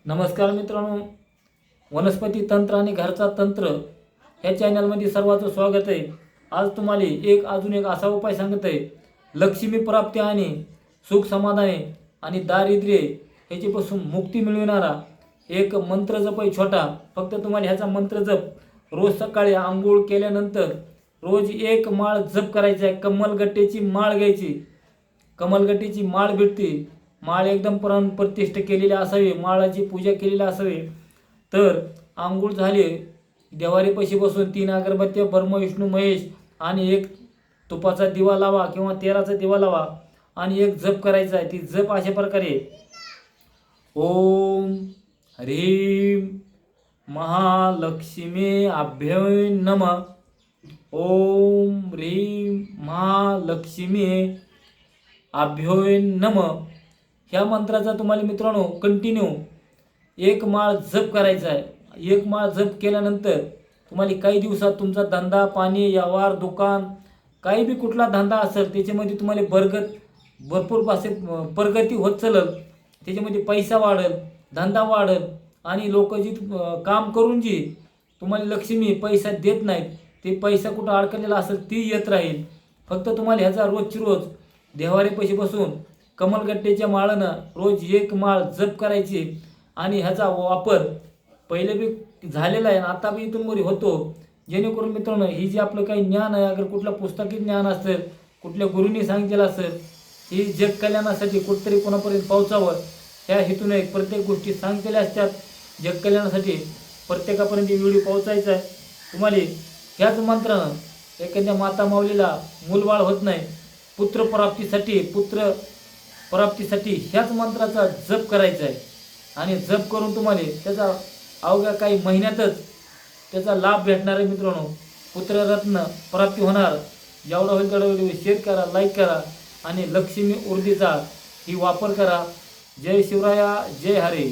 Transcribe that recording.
नमस्कार मित्रांनो, वनस्पती तंत्र आणि घरचा तंत्र या चॅनलमध्ये सर्वांचं स्वागत आहे। आज तुम्हाला अजून एक असा उपाय सांगत आहे, लक्ष्मी प्राप्ती आणि सुख समाधान आणि दारिद्र्य ह्याच्यापासून मुक्ती मिळविणारा एक मंत्र जप आहे छोटा। फक्त तुम्हाला ह्याचा मंत्र जप रोज सकाळी आंघोळ केल्यानंतर रोज एक माळ जप करायचा आहे। कमलगट्टेची माळ घ्यायची, कमलगट्टीची माळ भेटते, माळ एकदम प्रतिष्ठा केलेली असावी, माळाची पूजा केलेली असावी। तर आंघोळ झाली, देवारीपाशी बसून 3 अगरबत्त्या ब्रह्म विष्णू महेश आणि एक तुपाचा दिवा लावा किंवा तेलाचा दिवा लावा आणि एक जप करायचा आहे। ती जप अशा प्रकारे, ओम ह्रीं महालक्ष्मी अभ्यै नमः, ओम ह्रीं महालक्ष्मी अभ्यै नमः। ह्या मंत्राचा तुम्हाला मित्रांनो कंटिन्यू एक माळ जप करायचा आहे। एक माळ जप केल्यानंतर तुम्हाला काही दिवसात तुमचा धंदा पाणी व्यवहार दुकान काही बी कुठला धंदा असेल त्याच्यामध्ये तुम्हाला भरपूर असे प्रगती होत चालेल। त्याच्यामध्ये पैसा वाढेल, धंदा वाढेल आणि लोक जी काम करून जी तुम्हाला लक्ष्मी पैसा देत नाहीत ते पैसा कुठं अडकलेला असेल ती येत राहील। फक्त तुम्हाला ह्याचा रोजची रोज देवारीपाशी बसून कमलगट्टेच्या माळानं रोज एक माळ जप करायची आणि ह्याचा वापर पहिले बी झालेला आहे आता बी इथून मोरी होतो। जेणेकरून मित्रांनो ही जी आपलं काही ज्ञान आहे, अगर कुठलं पुस्तकी ज्ञान असेल, कुठल्या गुरुंनी सांगितलेलं असेल, ही जग कल्याणासाठी कुठतरी कोणापर्यंत पोहोचावं ह्या हेतूने प्रत्येक गोष्टी सांगितलेल्या असतात। जग कल्याणासाठी प्रत्येकापर्यंत व्हिडिओ पोहोचायचा आहे। तुम्हाला ह्याच मंत्रानं एखाद्या माता माऊलीला मूलबाळ होत नाही, पुत्र प्राप्तीसाठी ह्याच मंत्राचा जप करायचा आहे आणि जप करून तुम्हाला त्याचा अवघ्या काही महिन्यातच त्याचा लाभ भेटणार आहे। मित्रांनो, पुत्ररत्न प्राप्ती होणार। जेवढा होईल तेवढा व्हिडिओ शेअर करा, लाईक करा आणि लक्ष्मी ऊर्जेचा ही वापर करा। जय शिवराया, जय हरे।